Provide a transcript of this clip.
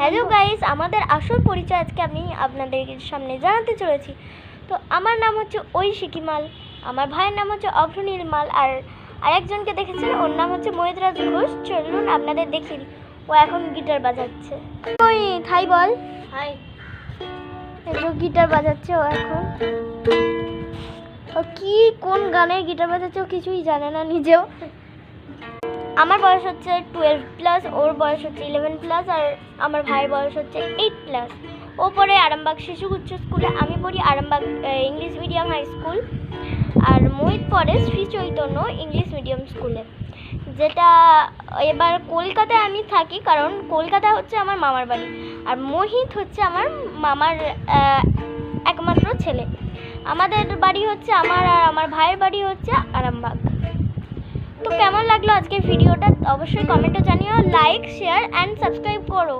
Hello guys, আমাদের আসল পরিচয় আজকে আমি আপনাদের সামনে জানাতে চলেছি। তো আমার নাম হচ্ছে ঐশিকী মাল, আমার ভাইয়ের নাম হচ্ছে অগ্রনীল মাল, আর আরেকজনকে দেখেছেন ওর নাম হচ্ছে মহিতরাজ ঘোষ। চলুন আপনাদের দেখি, ও এখন গিটার বাজাচ্ছে। ওই থাই বল হাই, গিটার বাজাচ্ছে ও এখন। ও কি কোন গানের গিটার বাজাচ্ছে ও কিছুই জানে না নিজেও। আমার বয়স হচ্ছে 12+, ওর বয়স হচ্ছে 11+, আর আমার ভাইয়ের বয়স হচ্ছে 8+। ও পড়ে আরামবাগ শিশু উচ্চ স্কুলে, আমি পড়ি Arambagh English medium high school, আর মোহিত পড়ে শ্রী চৈতন্য ইংলিশ মিডিয়াম স্কুলে, যেটা এবার কলকাতায় আমি থাকি, কারণ কলকাতা হচ্ছে আমার মামার বাড়ি, আর মোহিত হচ্ছে আমার মামার একমাত্র ছেলে। আমাদের বাড়ি হচ্ছে আমার আর আমার ভাইয়ের বাড়ি হচ্ছে আরামবাগ। তো কেমন লাগলো আজকের ভিডিওটা অবশ্যই কমেন্টে জানিও, লাইক, শেয়ার অ্যান্ড সাবস্ক্রাইব করো।